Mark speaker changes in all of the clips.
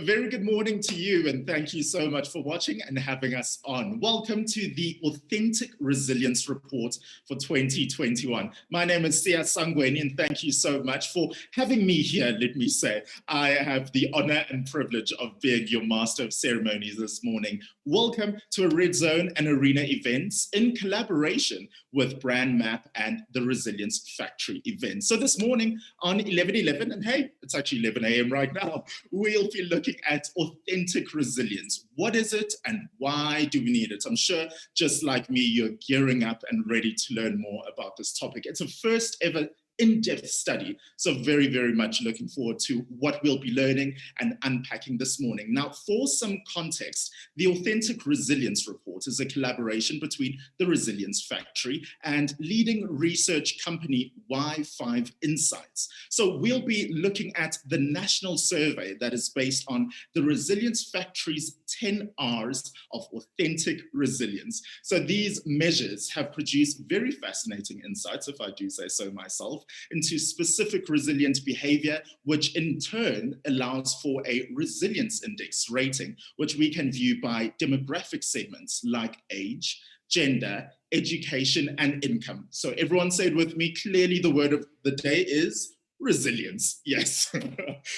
Speaker 1: Very good morning to you, and thank you so much for watching and having us on. Welcome to the Authentic Resilience Report for 2021. My name is Sia Sangweni, and thank you so much for having me here, let me say. I have the honor and privilege of being your master of ceremonies this morning. Welcome to a Red Zone and Arena events in collaboration with Brand Map and the Resilience Factory event. So this morning on 11:11, and hey, it's actually 11 a.m. right now, we'll be looking at authentic resilience. What is it and why do we need it? I'm sure, just like me, you're gearing up and ready to learn more about this topic. It's a first ever in-depth study. So very, very much looking forward to what we'll be learning and unpacking this morning. Now, for some context, the Authentic Resilience Report is a collaboration between the Resilience Factory and leading research company WhyFive Insights. So we'll be looking at the national survey that is based on the Resilience Factory's 10 R's of authentic resilience. So these measures have produced very fascinating insights, if I do say so myself, into specific resilient behavior, which in turn allows for a resilience index rating, which we can view by demographic segments like age, gender, education, and income. So everyone say it with me, clearly the word of the day is resilience, yes.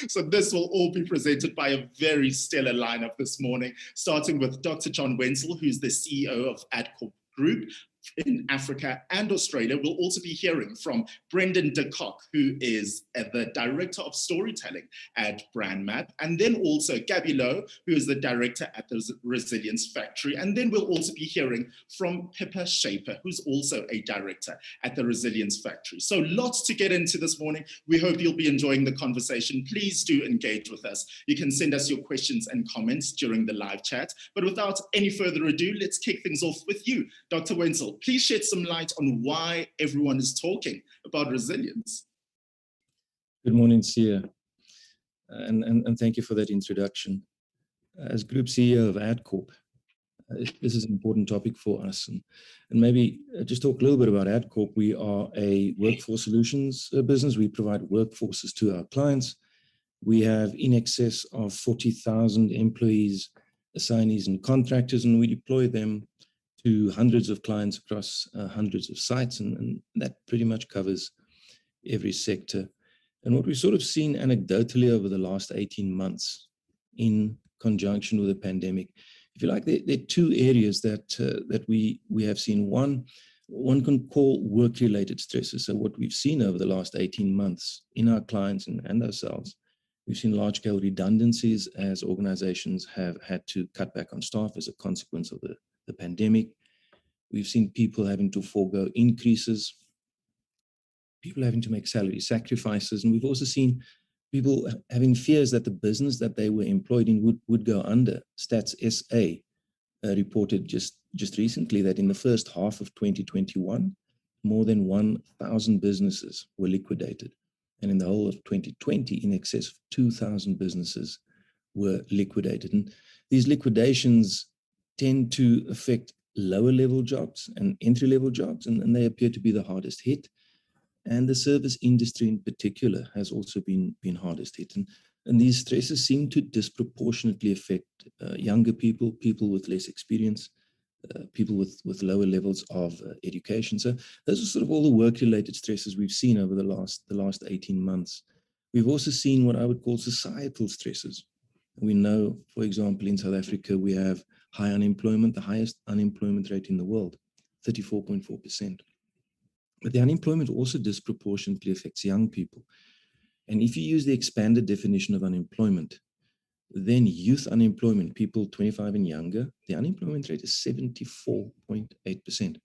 Speaker 1: So this will all be presented by a very stellar lineup this morning, starting with Dr. John Wenzel, who's the CEO of Adcorp Group in Africa and Australia. We'll also be hearing from Brendan de Kock, who is the Director of Storytelling at Brand Map, and then also Gabby Lowe, who is the Director at the Resilience Factory. And then we'll also be hearing from Pippa Shaper, who's also a Director at the Resilience Factory. So lots to get into this morning. We hope you'll be enjoying the conversation. Please do engage with us. You can send us your questions and comments during the live chat. But without any further ado, let's kick things off with you, Dr. Wenzel. Please shed some light on why everyone is talking about resilience.
Speaker 2: Good morning, Sia, and thank you for that introduction. As Group CEO of Adcorp, this is an important topic for us. And maybe just talk a little bit about Adcorp. We are a workforce solutions business. We provide workforces to our clients. We have in excess of 40,000 employees, assignees, and contractors, and we deploy them to hundreds of clients across hundreds of sites, and that pretty much covers every sector. And what we've sort of seen anecdotally over the last 18 months in conjunction with the pandemic, if you like, there are two areas that we have seen. One can call work-related stresses. So what we've seen over the last 18 months in our clients and ourselves, we've seen large-scale redundancies as organizations have had to cut back on staff as a consequence of the pandemic. We've seen people having to forego increases, people having to make salary sacrifices, and we've also seen people having fears that the business that they were employed in would go under. Stats SA reported just recently that in the first half of 2021, more than 1,000 businesses were liquidated. And in the whole of 2020, in excess of 2,000 businesses were liquidated. And these liquidations tend to affect lower level jobs and entry level jobs, and they appear to be the hardest hit. And the service industry in particular has also been hardest hit. And these stresses seem to disproportionately affect younger people, people with less experience, people with lower levels of education. So those are sort of all the work-related stresses we've seen over the last 18 months. We've also seen what I would call societal stresses. We know, for example, in South Africa, we have high unemployment, the highest unemployment rate in the world, 34.4%. But the unemployment also disproportionately affects young people. And if you use the expanded definition of unemployment, then youth unemployment, people 25 and younger, the unemployment rate is 74.8%.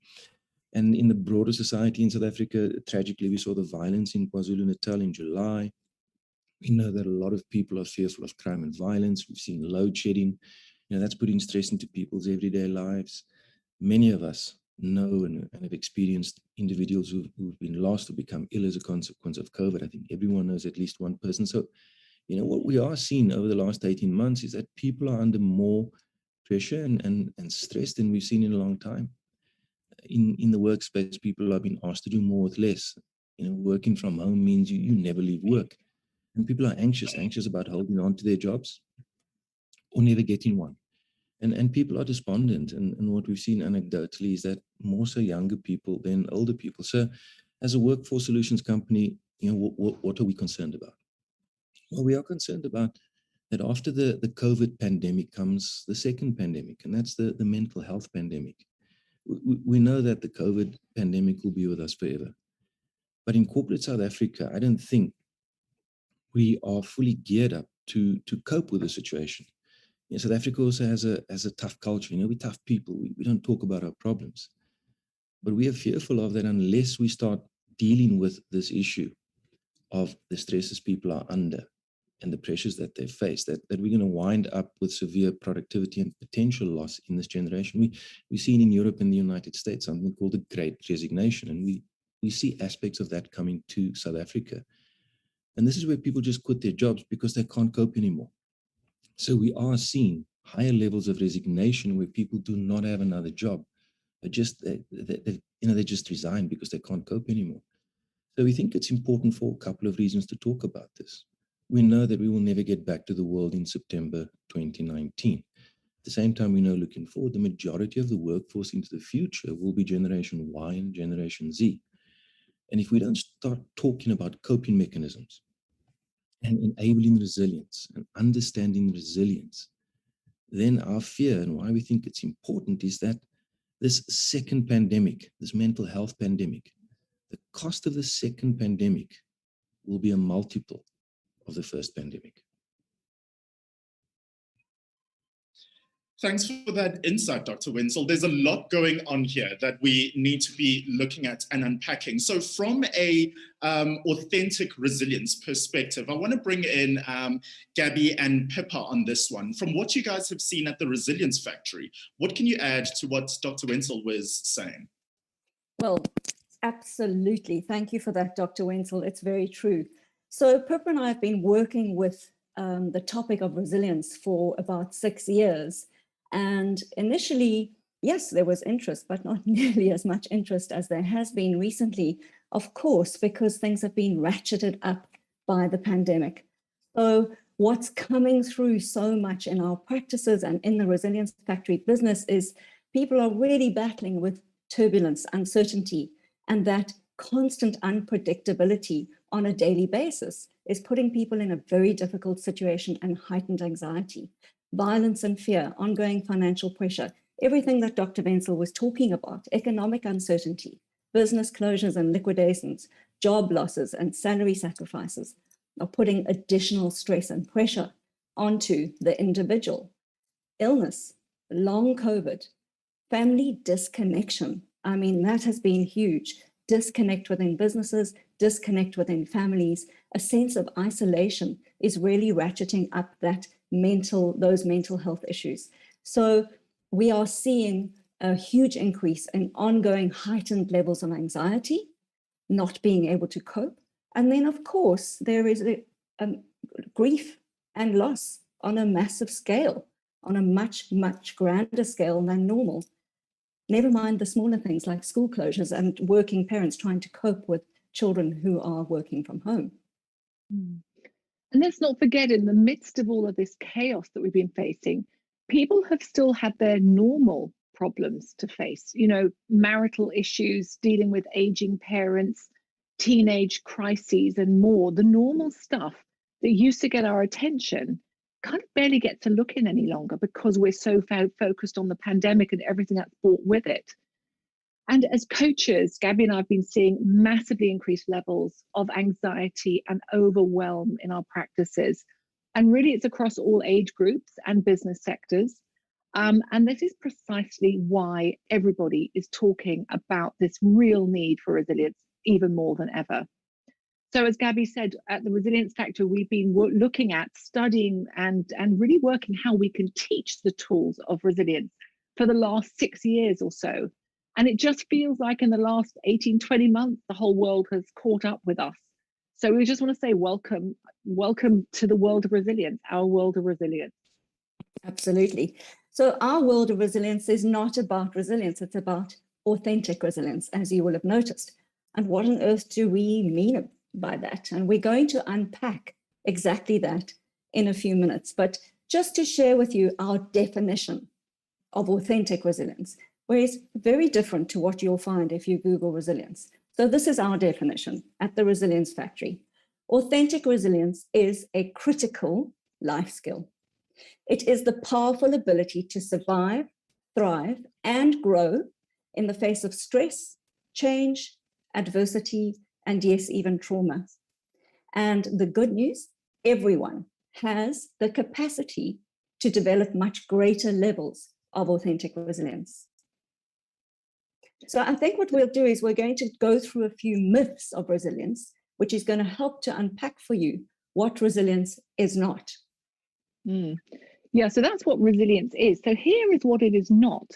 Speaker 2: And in the broader society in South Africa, tragically, we saw the violence in KwaZulu-Natal in July. We know that a lot of people are fearful of crime and violence. We've seen load shedding. That's putting stress into people's everyday lives. Many of us know and have experienced individuals who've been lost or become ill as a consequence of COVID. I think everyone knows at least one person. So, what we are seeing over the last 18 months is that people are under more pressure and stress than we've seen in a long time. In the workspace, people are being asked to do more with less. Working from home means you never leave work. And people are anxious about holding on to their jobs. or never getting one. And people are despondent. And what we've seen anecdotally is that more so younger people than older people. So as a workforce solutions company, what are we concerned about? Well, we are concerned about that after the COVID pandemic comes the second pandemic, and that's the mental health pandemic. We know that the COVID pandemic will be with us forever. But in corporate South Africa, I don't think we are fully geared up to cope with the situation. South Africa also has a tough culture. We're tough people. We don't talk about our problems. But we are fearful of that unless we start dealing with this issue of the stresses people are under and the pressures that they face, that we're going to wind up with severe productivity and potential loss in this generation. We've seen in Europe and the United States something called the Great Resignation, and we see aspects of that coming to South Africa. And this is where people just quit their jobs because they can't cope anymore. So we are seeing higher levels of resignation where people do not have another job. They just resign because they can't cope anymore. So we think it's important for a couple of reasons to talk about this. We know that we will never get back to the world in September 2019. At the same time, we know looking forward, the majority of the workforce into the future will be Generation Y and Generation Z. And if we don't start talking about coping mechanisms and enabling resilience and understanding resilience, then our fear and why we think it's important is that this second pandemic, this mental health pandemic, the cost of the second pandemic will be a multiple of the first pandemic.
Speaker 1: Thanks for that insight, Dr. Wenzel. There's a lot going on here that we need to be looking at and unpacking. So from a authentic resilience perspective, I want to bring in Gabby and Pippa on this one. From what you guys have seen at the Resilience Factory, what can you add to what Dr. Wenzel was saying?
Speaker 3: Well, absolutely. Thank you for that, Dr. Wenzel. It's very true. So Pippa and I have been working with the topic of resilience for about 6 years. And initially, yes, there was interest, but not nearly as much interest as there has been recently, of course, because things have been ratcheted up by the pandemic. So what's coming through so much in our practices and in the Resilience Factory business is people are really battling with turbulence, uncertainty, and that constant unpredictability on a daily basis is putting people in a very difficult situation and heightened anxiety. Violence and fear, ongoing financial pressure, everything that Dr. Wenzel was talking about, economic uncertainty, business closures and liquidations, job losses and salary sacrifices are putting additional stress and pressure onto the individual. Illness, long COVID, family disconnection. I mean, that has been huge. Disconnect within businesses, disconnect within families. A sense of isolation is really ratcheting up those mental health issues. So we are seeing a huge increase in ongoing heightened levels of anxiety, not being able to cope. And then, of course, there is grief and loss on a massive scale, on a much, much grander scale than normal. Never mind the smaller things like school closures and working parents trying to cope with children who are working from home.
Speaker 4: And let's not forget, in the midst of all of this chaos that we've been facing, people have still had their normal problems to face, marital issues, dealing with aging parents, teenage crises and more. The normal stuff that used to get our attention kind of barely gets a look in any longer because we're so focused on the pandemic and everything that's brought with it. And as coaches, Gabby and I have been seeing massively increased levels of anxiety and overwhelm in our practices. And really, it's across all age groups and business sectors. And this is precisely why everybody is talking about this real need for resilience even more than ever. So as Gabby said, at the Resilience Factory, we've been looking at studying and really working how we can teach the tools of resilience for the last 6 years or so. And it just feels like in the last 18, 20 months, the whole world has caught up with us. So we just want to say welcome to the world of resilience, our world of resilience.
Speaker 3: Absolutely. So our world of resilience is not about resilience, it's about authentic resilience, as you will have noticed. And what on earth do we mean by that? And we're going to unpack exactly that in a few minutes. But just to share with you our definition of authentic resilience, where it's very different to what you'll find if you Google resilience. So this is our definition at the Resilience Factory. Authentic resilience is a critical life skill. It is the powerful ability to survive, thrive, and grow in the face of stress, change, adversity, and yes, even trauma. And the good news, everyone has the capacity to develop much greater levels of authentic resilience. So I think what we'll do is we're going to go through a few myths of resilience, which is going to help to unpack for you what resilience is not.
Speaker 4: Yeah, so that's what resilience is. So here is what it is not,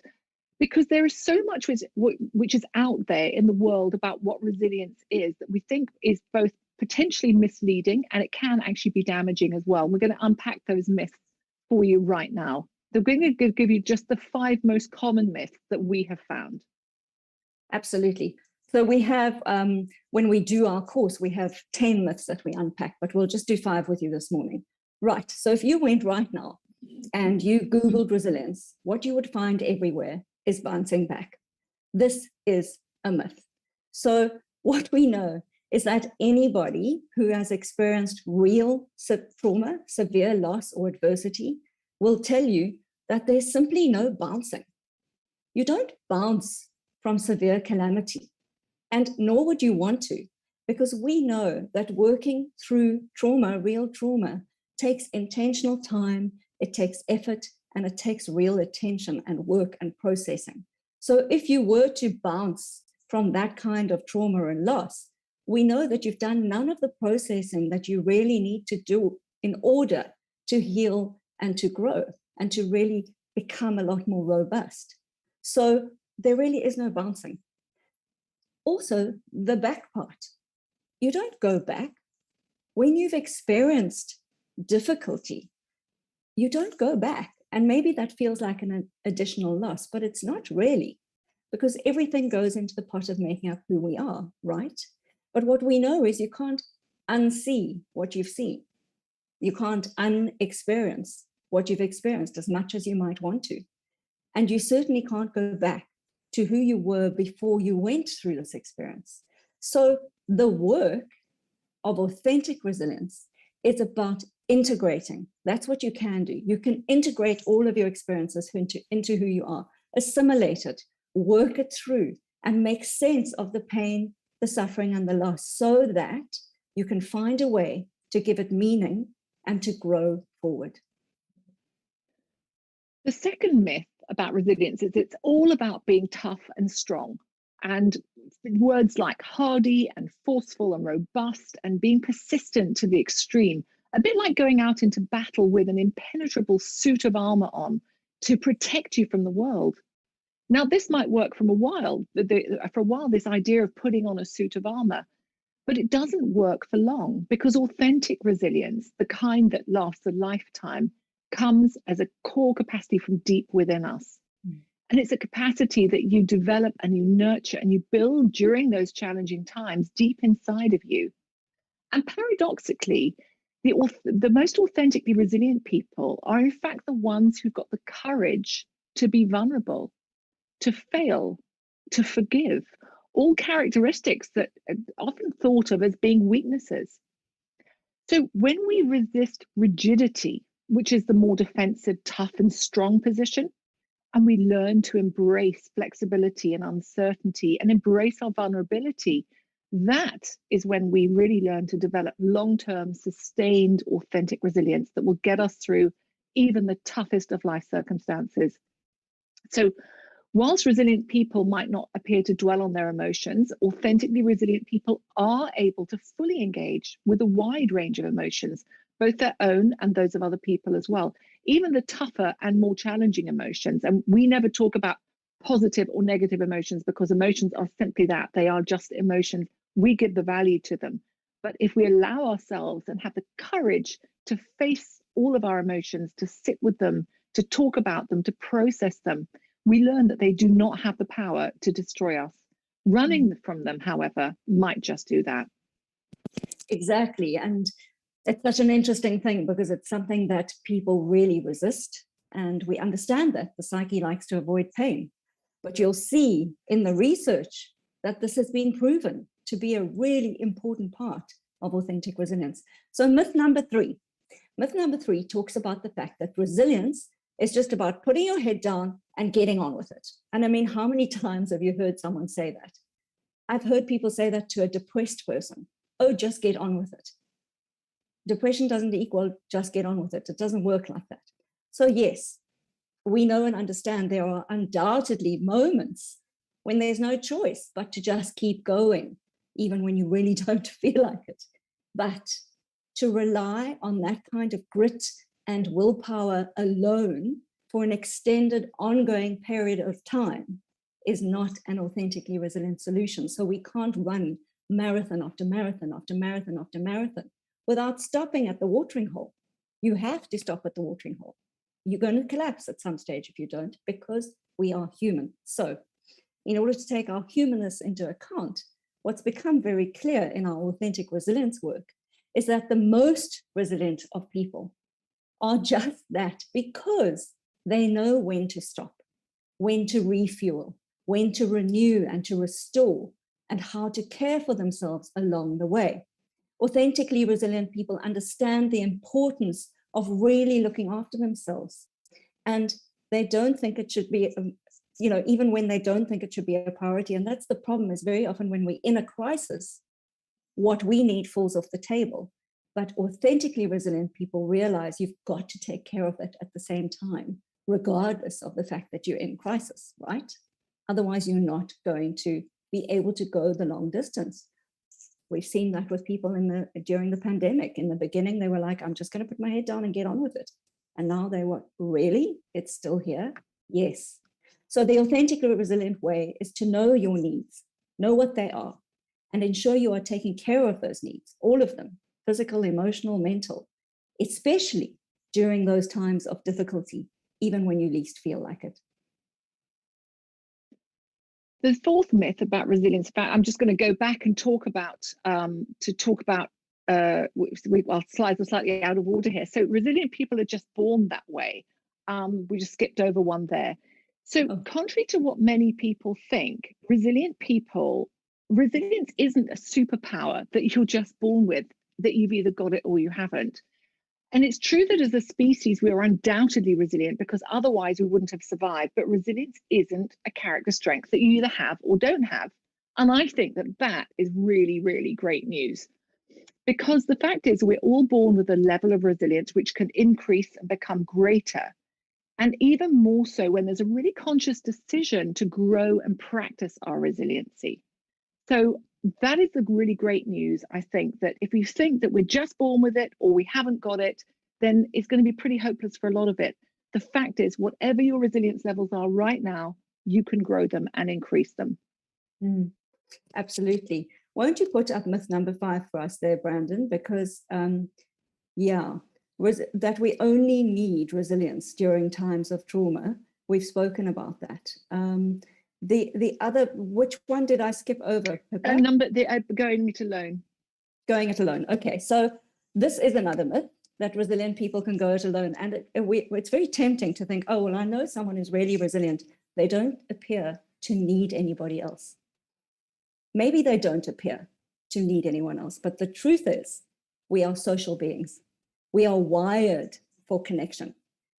Speaker 4: because there is so much which is out there in the world about what resilience is that we think is both potentially misleading and it can actually be damaging as well. We're going to unpack those myths for you right now. They're going to give you just the 5 most common myths that we have found.
Speaker 3: Absolutely. So we have, when we do our course, we have 10 myths that we unpack, but we'll just do 5 with you this morning. Right. So if you went right now and you Googled resilience, what you would find everywhere is bouncing back. This is a myth. So what we know is that anybody who has experienced real trauma, severe loss, or adversity will tell you that there's simply no bouncing. You don't bounce from severe calamity, and nor would you want to, because we know that working through trauma, real trauma, takes intentional time, it takes effort, and it takes real attention and work and processing. So if you were to bounce from that kind of trauma and loss, we know that you've done none of the processing that you really need to do in order to heal and to grow and to really become a lot more robust. So there really is no bouncing. Also, the back part. You don't go back. When you've experienced difficulty, you don't go back. And maybe that feels like an additional loss, but it's not really, because everything goes into the pot of making up who we are, right? But what we know is you can't unsee what you've seen. You can't unexperience what you've experienced as much as you might want to. And you certainly can't go back to who you were before you went through this experience. So the work of authentic resilience is about integrating. That's what you can do. You can integrate all of your experiences into who you are, assimilate it, work it through, and make sense of the pain, the suffering, and the loss, so that you can find a way to give it meaning and to grow forward.
Speaker 4: The second myth about resilience is it's all about being tough and strong. And words like hardy and forceful and robust and being persistent to the extreme, a bit like going out into battle with an impenetrable suit of armor on to protect you from the world. Now, this might work for a while, this idea of putting on a suit of armor, but it doesn't work for long, because authentic resilience, the kind that lasts a lifetime, comes as a core capacity from deep within us. And it's a capacity that you develop and you nurture and you build during those challenging times deep inside of you. And paradoxically, the most authentically resilient people are in fact the ones who've got the courage to be vulnerable, to fail, to forgive, all characteristics that are often thought of as being weaknesses. So when we resist rigidity, which is the more defensive, tough and strong position, and we learn to embrace flexibility and uncertainty and embrace our vulnerability, that is when we really learn to develop long-term, sustained, authentic resilience that will get us through even the toughest of life circumstances. So whilst resilient people might not appear to dwell on their emotions, authentically resilient people are able to fully engage with a wide range of emotions, both their own and those of other people as well, even the tougher and more challenging emotions. And we never talk about positive or negative emotions, because emotions are simply that. They are just emotions. We give the value to them. But if we allow ourselves and have the courage to face all of our emotions, to sit with them, to talk about them, to process them, we learn that they do not have the power to destroy us. Running from them, however, might just do that.
Speaker 3: Exactly. And It's such an interesting thing because it's something that people really resist. And we understand that the psyche likes to avoid pain. But you'll see in the research that this has been proven to be a really important part of authentic resilience. So myth number three talks about the fact that resilience is just about putting your head down and getting on with it. And I mean, how many times have you heard someone say that? I've heard people say that to a depressed person. Oh, just get on with it. Depression doesn't equal just get on with it. It doesn't work like that. So yes, we know and understand there are undoubtedly moments when there's no choice but to just keep going, even when you really don't feel like it. But to rely on that kind of grit and willpower alone for an extended ongoing period of time is not an authentically resilient solution. So we can't run marathon after marathon after marathon after marathon without stopping at the watering hole. You have to stop at the watering hole. You're going to collapse at some stage if you don't, because we are human. So in order to take our humanness into account, what's become very clear in our authentic resilience work is that the most resilient of people are just that, because they know when to stop, when to refuel, when to renew and to restore, and how to care for themselves along the way. Authentically resilient people understand the importance of really looking after themselves. And they don't think it should be, even when they don't think it should be a priority. And that's the problem, is very often when we're in a crisis, what we need falls off the table. But authentically resilient people realize you've got to take care of it at the same time, regardless of the fact that you're in crisis, right? Otherwise, you're not going to be able to go the long distance. We've seen that with people during the pandemic. In the beginning, they were like, I'm just going to put my head down and get on with it. And now they were, really? It's still here? Yes. So the authentically resilient way is to know your needs, know what they are, and ensure you are taking care of those needs, all of them, physical, emotional, mental, especially during those times of difficulty, even when you least feel like it.
Speaker 4: The fourth myth about resilience, in fact, I'm just going to go back and talk about, well, slides are slightly out of order here. So resilient people are just born that way. We just skipped over one there. So contrary to what many people think, resilience isn't a superpower that you're just born with, that you've either got it or you haven't. And it's true that as a species, we are undoubtedly resilient, because otherwise we wouldn't have survived. But resilience isn't a character strength that you either have or don't have. And I think that that is really, really great news. Because the fact is, we're all born with a level of resilience which can increase and become greater. And even more so when there's a really conscious decision to grow and practice our resiliency. So that is the really great news. I think that if you think that we're just born with it or we haven't got it, then it's going to be pretty hopeless for a lot of it. The fact is, whatever your resilience levels are right now, you can grow them and increase them.
Speaker 3: Absolutely. Won't you put up myth number 5 for us there, Brandon? Because, that we only need resilience during times of trauma. We've spoken about that. The other, which one did I skip over?
Speaker 4: Going it alone.
Speaker 3: Going it alone. Okay, so this is another myth, that resilient people can go it alone. And it's very tempting to think, oh, well, I know someone who's really resilient. They don't appear to need anybody else. Maybe they don't appear to need anyone else, but the truth is, we are social beings. We are wired for connection,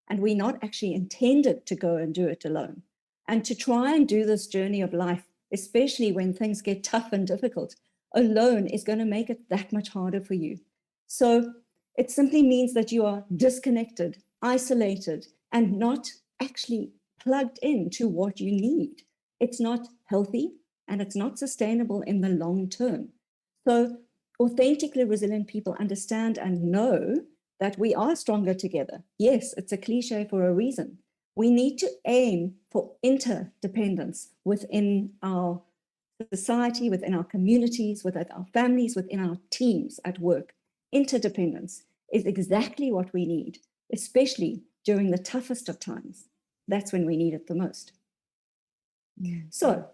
Speaker 3: and we're not actually intended to go and do it alone. And to try and do this journey of life, especially when things get tough and difficult, alone is going to make it that much harder for you. So it simply means that you are disconnected, isolated, and not actually plugged into what you need. It's not healthy, and it's not sustainable in the long term. So authentically resilient people understand and know that we are stronger together. Yes, it's a cliche for a reason. We need to aim for interdependence within our society, within our communities, within our families, within our teams at work. Interdependence is exactly what we need, especially during the toughest of times. That's when we need it the most. So,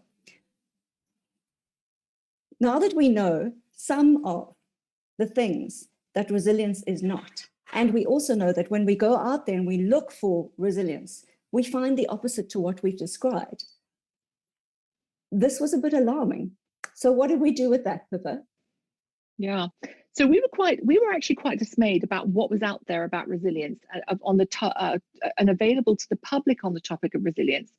Speaker 3: now that we know some of the things that resilience is not. And we also know that when we go out there and we look for resilience, we find the opposite to what we've described. This was a bit alarming. So what did we do with that, Pippa?
Speaker 4: Yeah. So we were actually quite dismayed about what was out there about resilience and available to the public on the topic of resilience.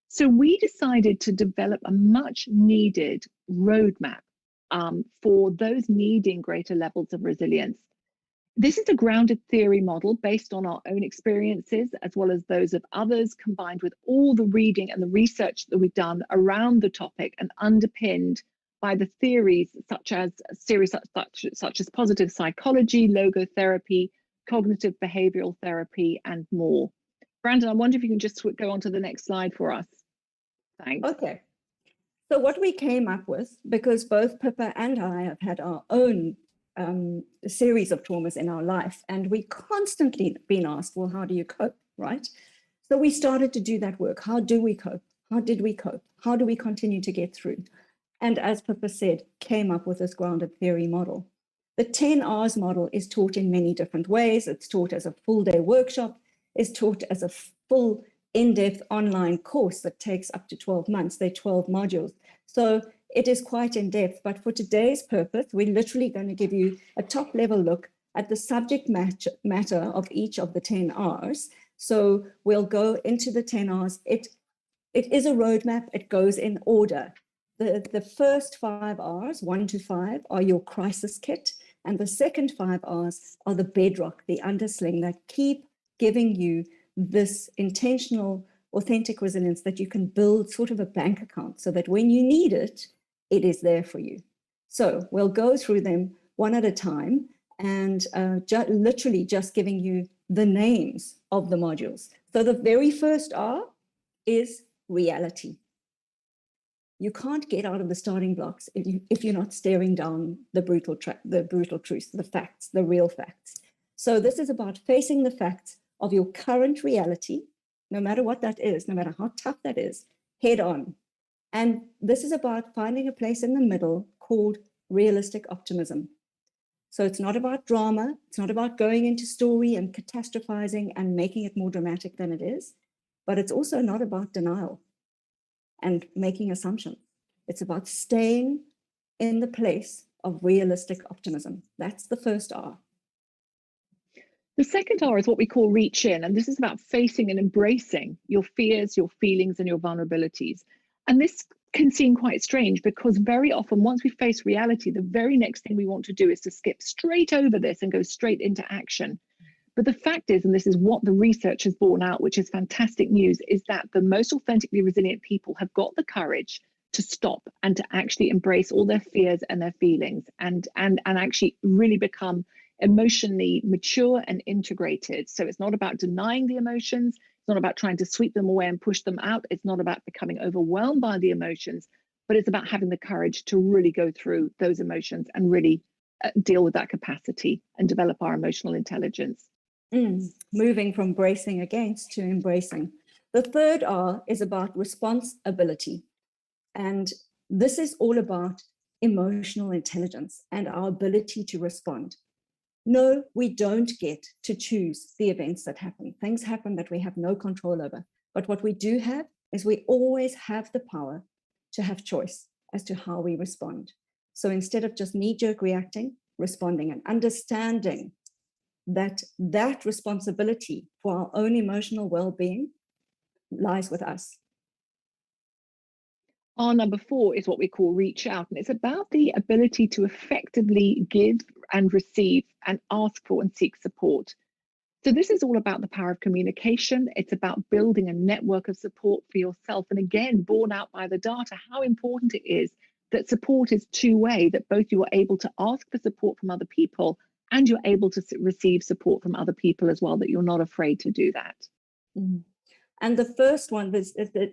Speaker 4: So we decided to develop a much needed roadmap for those needing greater levels of resilience. This is a grounded theory model based on our own experiences, as well as those of others, combined with all the reading and the research that we've done around the topic and underpinned by the theories such as positive psychology, logotherapy, cognitive behavioral therapy, and more. Brandon, I wonder if you can just go on to the next slide for us. Thanks.
Speaker 3: Okay. So what we came up with, because both Pippa and I have had our own series of traumas in our life, and we constantly been asked, well, how do you cope, right? So we started to do that work. How do we cope? How did we cope? How do we continue to get through? And as Pippa said, came up with this grounded theory model. The 10 R's model is taught in many different ways. It's taught as a full day workshop, it's taught as a full in-depth online course that takes up to 12 months. They're 12 modules. So it is quite in-depth, but for today's purpose, we're literally going to give you a top-level look at the subject matter of each of the 10 R's. So we'll go into the 10 R's. It is a roadmap. It goes in order. The first 5 R's, 1 to 5, are your crisis kit. And the second 5 R's are the bedrock, the undersling that keep giving you this intentional, authentic resilience that you can build sort of a bank account so that when you need it, it is there for you. So we'll go through them one at a time and literally just giving you the names of the modules. So the very first R is reality. You can't get out of the starting blocks if you're not staring down the brutal truth, the facts, the real facts. So this is about facing the facts of your current reality, no matter what that is, no matter how tough that is, head on. And this is about finding a place in the middle called realistic optimism. So it's not about drama. It's not about going into story and catastrophizing and making it more dramatic than it is. But it's also not about denial and making assumptions. It's about staying in the place of realistic optimism. That's the first R.
Speaker 4: The second R is what we call reach in, and this is about facing and embracing your fears, your feelings, and your vulnerabilities. And this can seem quite strange because very often once we face reality, the very next thing we want to do is to skip straight over this and go straight into action. But the fact is, and this is what the research has borne out, which is fantastic news, is that the most authentically resilient people have got the courage to stop and to actually embrace all their fears and their feelings and actually really become emotionally mature and integrated. So it's not about denying the emotions. It's not about trying to sweep them away and push them out. It's not about becoming overwhelmed by the emotions, but it's about having the courage to really go through those emotions and really deal with that capacity and develop our emotional intelligence.
Speaker 3: Moving from bracing against to embracing. The third R is about responsibility. And this is all about emotional intelligence and our ability to respond. No, we don't get to choose the events that happen. Things happen that we have no control over. But what we do have is we always have the power to have choice as to how we respond. So instead of just knee-jerk reacting, responding and understanding that responsibility for our own emotional well-being lies with us.
Speaker 4: Our number 4 is what we call reach out, and it's about the ability to effectively give and receive and ask for and seek support. So this is all about the power of communication. It's about building a network of support for yourself. And again, borne out by the data, how important it is that support is two-way, that both you are able to ask for support from other people and you're able to receive support from other people as well, that you're not afraid to do that.
Speaker 3: And the first one,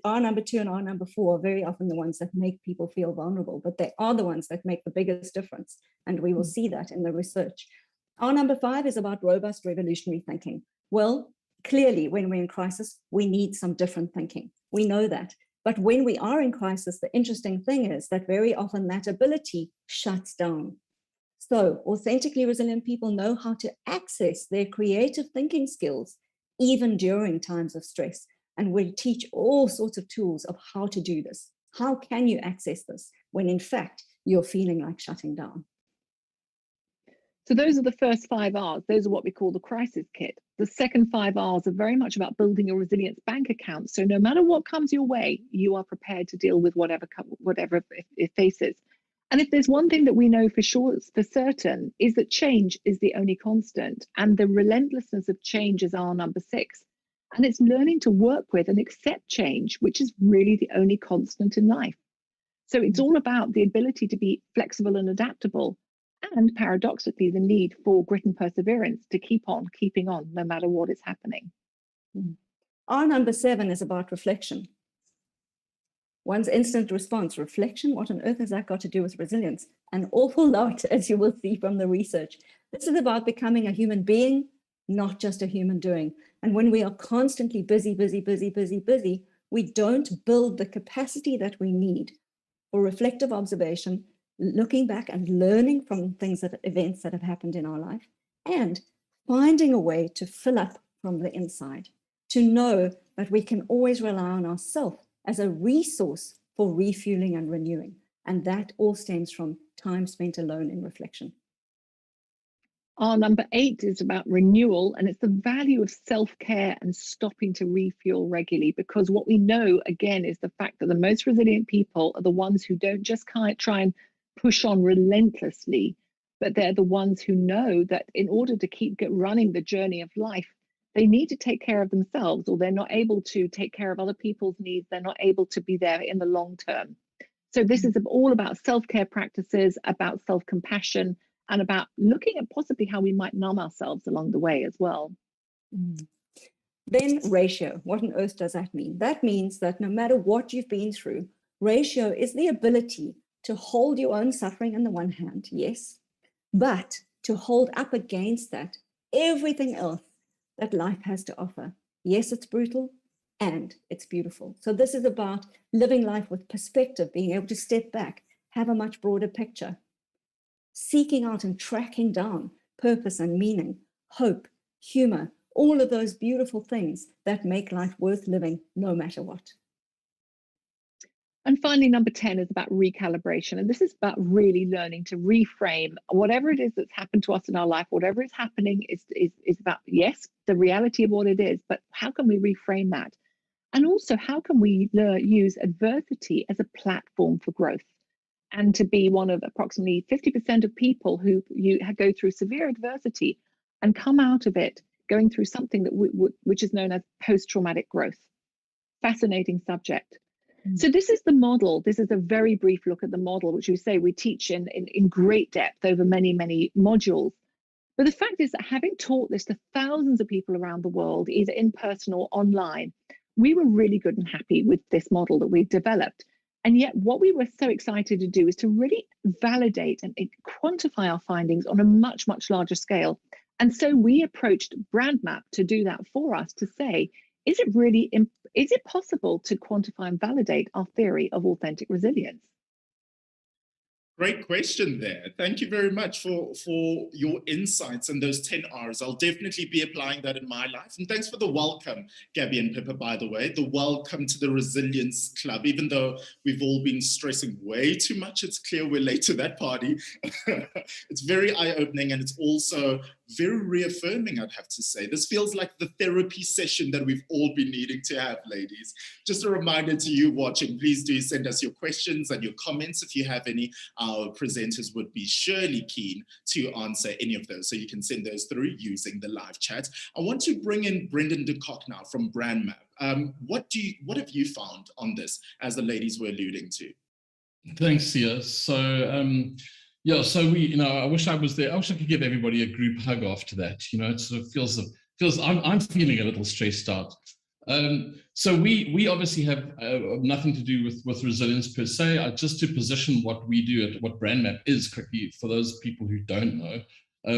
Speaker 3: our number 2 and our number 4 are very often the ones that make people feel vulnerable, but they are the ones that make the biggest difference. And we will see that in the research. Our number 5 is about robust revolutionary thinking. Well, clearly, when we're in crisis, we need some different thinking. We know that. But when we are in crisis, the interesting thing is that very often that ability shuts down. So authentically resilient people know how to access their creative thinking skills, even during times of stress. And we teach all sorts of tools of how to do this. How can you access this when in fact you're feeling like shutting down?
Speaker 4: So those are the first 5 R's. Those are what we call the crisis kit. The second 5 R's are very much about building a resilience bank account. So no matter what comes your way, you are prepared to deal with whatever it faces. And if there's one thing that we know for sure, for certain, is that change is the only constant, and the relentlessness of change is our number 6. And it's learning to work with and accept change, which is really the only constant in life. So it's all about the ability to be flexible and adaptable, and paradoxically, the need for grit and perseverance to keep on keeping on no matter what is happening.
Speaker 3: Our number 7 is about reflection. One's instant response, reflection, what on earth has that got to do with resilience? An awful lot, as you will see from the research. This is about becoming a human being, not just a human doing. And when we are constantly busy, we don't build the capacity that we need for reflective observation, looking back and learning from events that have happened in our life, and finding a way to fill up from the inside, to know that we can always rely on ourselves as a resource for refueling and renewing. And that all stems from time spent alone in reflection.
Speaker 4: Our number 8 is about renewal, and it's the value of self-care and stopping to refuel regularly, because what we know, again, is the fact that the most resilient people are the ones who don't just try and push on relentlessly, but they're the ones who know that in order to keep running the journey of life, they need to take care of themselves, or they're not able to take care of other people's needs. They're not able to be there in the long term. So this is all about self-care practices, about self-compassion, and about looking at possibly how we might numb ourselves along the way as well.
Speaker 3: Then ratio. What on earth does that mean? That means that no matter what you've been through, ratio is the ability to hold your own suffering on the one hand, yes, but to hold up against that everything else that life has to offer. Yes, it's brutal and it's beautiful. So this is about living life with perspective, being able to step back, have a much broader picture, seeking out and tracking down purpose and meaning, hope, humor, all of those beautiful things that make life worth living no matter what.
Speaker 4: And finally, number 10 is about recalibration. And this is about really learning to reframe whatever it is that's happened to us in our life. Whatever is happening is about, yes, the reality of what it is, but how can we reframe that? And also, how can we use adversity as a platform for growth? And to be one of approximately 50% of people who go through severe adversity and come out of it going through something that which is known as post-traumatic growth. Fascinating subject. So this is the model. This is a very brief look at the model, which we say we teach in great depth over many, many modules. But the fact is that having taught this to thousands of people around the world, either in person or online, we were really good and happy with this model that we developed. And yet what we were so excited to do is to really validate and quantify our findings on a much, much larger scale. And so we approached BrandMap to do that for us, to say, is it possible to quantify and validate our theory of authentic resilience?
Speaker 1: Great question there. Thank you very much for your insights and those 10 R's. I'll definitely be applying that in my life. And thanks for the welcome, Gabby and Pippa, by the way, the welcome to the Resilience Club. Even though we've all been stressing way too much, it's clear we're late to that party. It's very eye-opening, and it's also very reaffirming, I'd have to say. This feels like the therapy session that we've all been needing to have, ladies. Just a reminder to you watching, please do send us your questions and your comments if you have any. Our presenters would be surely keen to answer any of those. So you can send those through using the live chat. I want to bring in Brendan de Kock now from BrandMap. What have you found on this, as the ladies were alluding to?
Speaker 5: Thanks, Sia. So yeah, so I wish I was there. I wish I could give everybody a group hug after that. It sort of feels I'm feeling a little stressed out. So we obviously have nothing to do with resilience per se. Just to position what we do, what BrandMap is quickly for those people who don't know.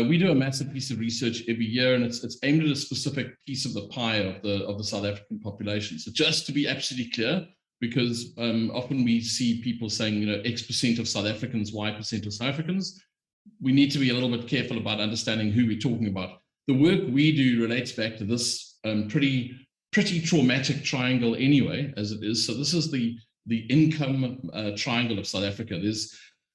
Speaker 5: We do a massive piece of research every year, and it's aimed at a specific piece of the pie of the South African population. So just to be absolutely clear, because often we see people saying, X% of South Africans, Y% of South Africans. we need to be a little bit careful about understanding who we're talking about. The work we do relates back to this pretty traumatic triangle anyway, as it is. So this is the income triangle of South Africa.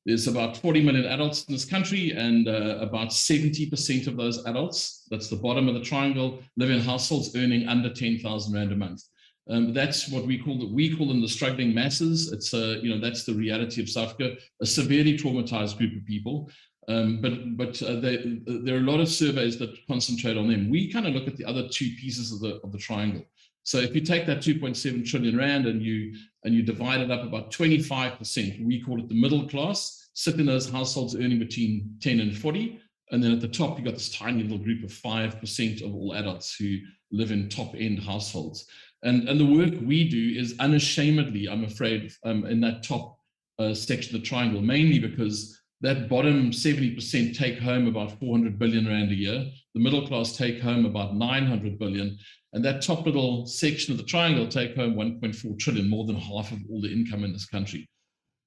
Speaker 5: There's about 40 million adults in this country, and about 70% of those adults, that's the bottom of the triangle, live in households earning under 10,000 Rand a month. That's what we call them the struggling masses. It's that's the reality of South Africa, a severely traumatized group of people. But there are a lot of surveys that concentrate on them. We kind of look at the other two pieces of the triangle. So if you take that 2.7 trillion Rand and you divide it up, about 25%, we call it the middle class, sit in those households earning between 10 and 40. And then at the top, you've got this tiny little group of 5% of all adults who live in top-end households. And the work we do is unashamedly, I'm afraid, in that top section of the triangle, mainly because that bottom 70% take home about 400 billion Rand a year. The middle class take home about 900 billion. And that top little section of the triangle take home 1.4 trillion, more than half of all the income in this country.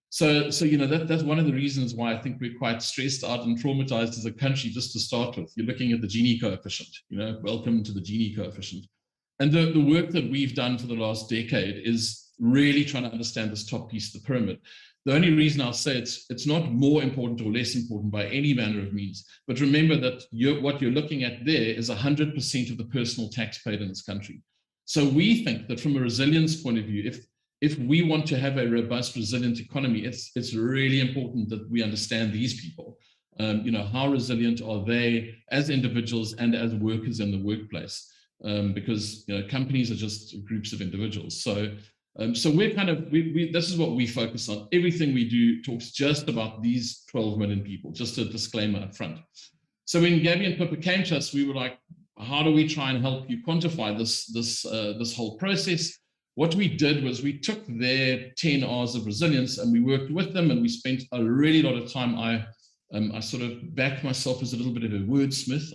Speaker 5: So that's one of the reasons why I think we're quite stressed out and traumatized as a country, just to start with. You're looking at the Gini coefficient, welcome to the Gini coefficient. And the work that we've done for the last decade is really trying to understand this top piece of the pyramid. The only reason I'll say it's not more important or less important by any manner of means, but remember that what you're looking at there is 100% of the personal tax paid in this country. So we think that from a resilience point of view, if we want to have a robust, resilient economy, it's really important that we understand these people. How resilient are they as individuals and as workers in the workplace? Because companies are just groups of individuals. So we're this is what we focus on. Everything we do talks just about these 12 million people, just a disclaimer up front. So when Gabby and Pippa came to us, we were like, how do we try and help you quantify this whole process? What we did was we took their 10 R's of resilience and we worked with them, and we spent a really lot of time. I sort of back myself as a little bit of a wordsmith.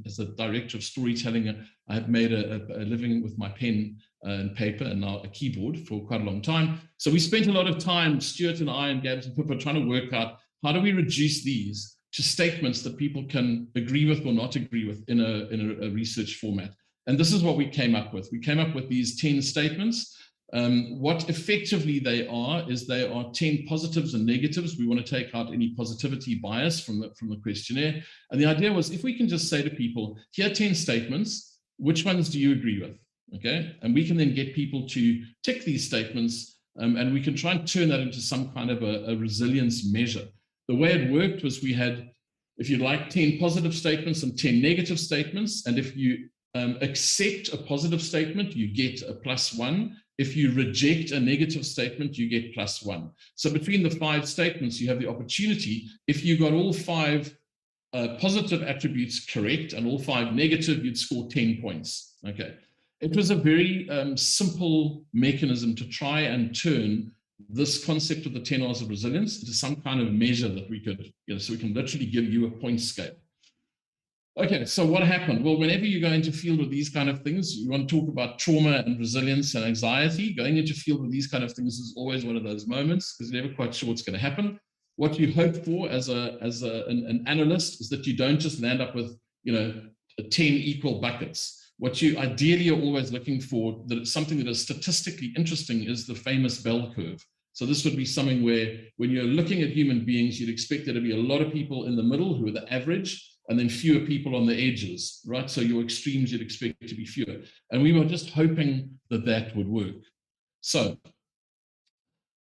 Speaker 5: As a director of storytelling, I have made a living with my pen and paper and now a keyboard for quite a long time. So we spent a lot of time, Stuart and I and Gabs and Pippa, trying to work out how do we reduce these to statements that people can agree with or not agree with in a research format. And this is what we came up with. We came up with these 10 statements. What effectively they are 10 positives and negatives. We want to take out any positivity bias from the questionnaire. And the idea was, if we can just say to people, here are 10 statements, which ones do you agree with? Okay, and we can then get people to tick these statements, and we can try and turn that into some kind of a resilience measure. The way it worked was we had, if you like, 10 positive statements and 10 negative statements. And if you accept a positive statement, you get a +1. If you reject a negative statement, you get +1. So between the 5 statements, you have the opportunity, if you got all 5 positive attributes correct and all 5 negative, you'd score 10 points. Okay. It was a very simple mechanism to try and turn this concept of the 10 R's of resilience into some kind of measure that we could, so we can literally give you a point scale. Okay, so what happened? Well, whenever you go into field with these kind of things, you want to talk about trauma and resilience and anxiety. Going into field with these kind of things is always one of those moments because you're never quite sure what's going to happen. What you hope for as an analyst is that you don't just land up with 10 equal buckets. What you ideally are always looking for, that it's something that is statistically interesting, is the famous bell curve. So this would be something where when you're looking at human beings, you'd expect there to be a lot of people in the middle who are the average, and then fewer people on the edges, right? So your extremes you'd expect to be fewer. And we were just hoping that that would work. So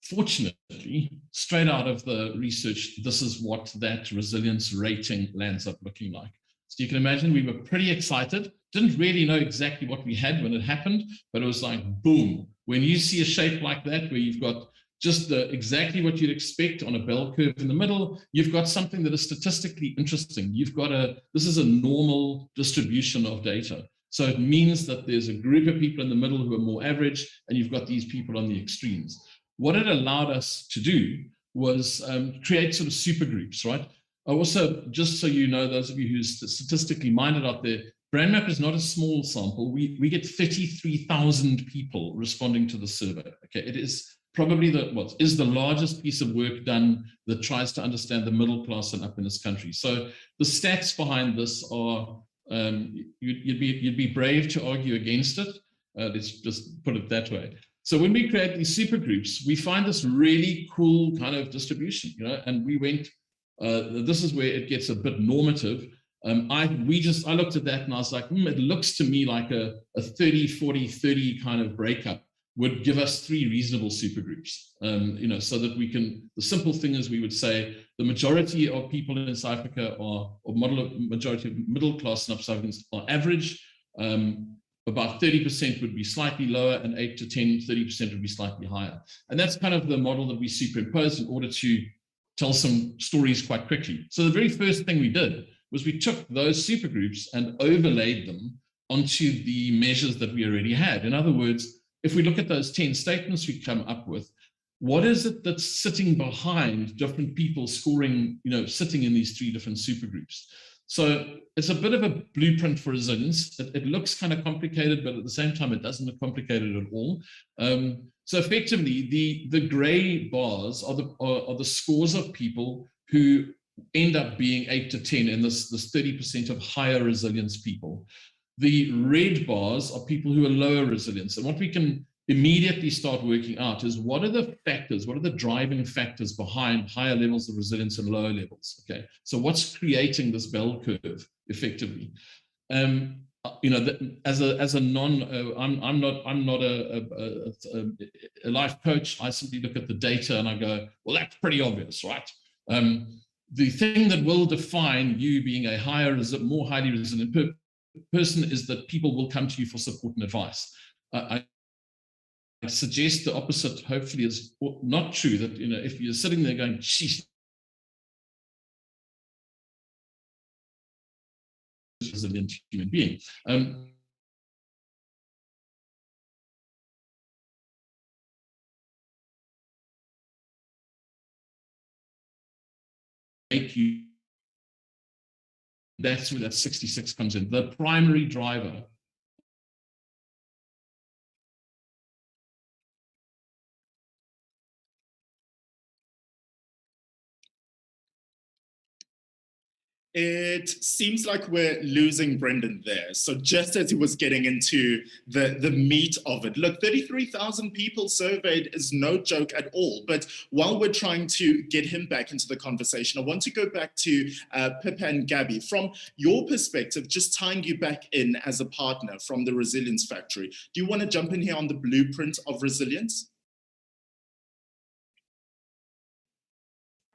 Speaker 5: fortunately, straight out of the research, this is what that resilience rating lands up looking like. So you can imagine we were pretty excited, didn't really know exactly what we had when it happened, but it was like, boom. When you see a shape like that, where you've got just exactly what you'd expect on a bell curve in the middle, you've got something that is statistically interesting. You've got this is a normal distribution of data. So it means that there's a group of people in the middle who are more average, and you've got these people on the extremes. What it allowed us to do was create sort of super groups, right? Also, just so you know, those of you who's statistically minded out there, BrainMap is not a small sample. We get 33,000 people responding to the survey. Okay, it is probably what is the largest piece of work done that tries to understand the middle class and up in this country. So the stats behind this are, you'd be brave to argue against it. Let's just put it that way. So when we create these super groups, we find this really cool kind of distribution, and we went, this is where it gets a bit normative. I looked at that and I was like, it looks to me like a 30, 40, 30 kind of breakup would give us 3 reasonable supergroups, so that we can, the simple thing is we would say the majority of people in South Africa majority of middle class and South Africans are average, about 30% would be slightly lower, and 8 to 10, 30% would be slightly higher. And that's kind of the model that we superimposed in order to tell some stories quite quickly. So the very first thing we did was we took those supergroups and overlaid them onto the measures that we already had. In other words, if we look at those 10 statements we come up with, what is it that's sitting behind different people scoring, sitting in these 3 different supergroups? So it's a bit of a blueprint for resilience. It looks kind of complicated, but at the same time, it doesn't look complicated at all. So effectively, the gray bars are the scores of people who end up being 8 to 10 in this 30% of higher resilience people. The red bars are people who are lower resilience. And what we can immediately start working out is what are the factors, what are the driving factors behind higher levels of resilience and lower levels? Okay, so what's creating this bell curve effectively? I'm not a life coach. I simply look at the data and I go, well, that's pretty obvious, right? The thing that will define you being a more highly resilient person is that people will come to you for support and advice. I suggest the opposite, hopefully, is not true, that if you're sitting there going, geez, resilient human being. That's where that 66 comes in. The primary driver
Speaker 1: It seems like we're losing Brendan there. So just as he was getting into the meat of it, look, 33,000 people surveyed is no joke at all. But while we're trying to get him back into the conversation, I want to go back to Pippa and Gabby. From your perspective, just tying you back in as a partner from the Resilience Factory, do you want to jump in here on the blueprint of resilience?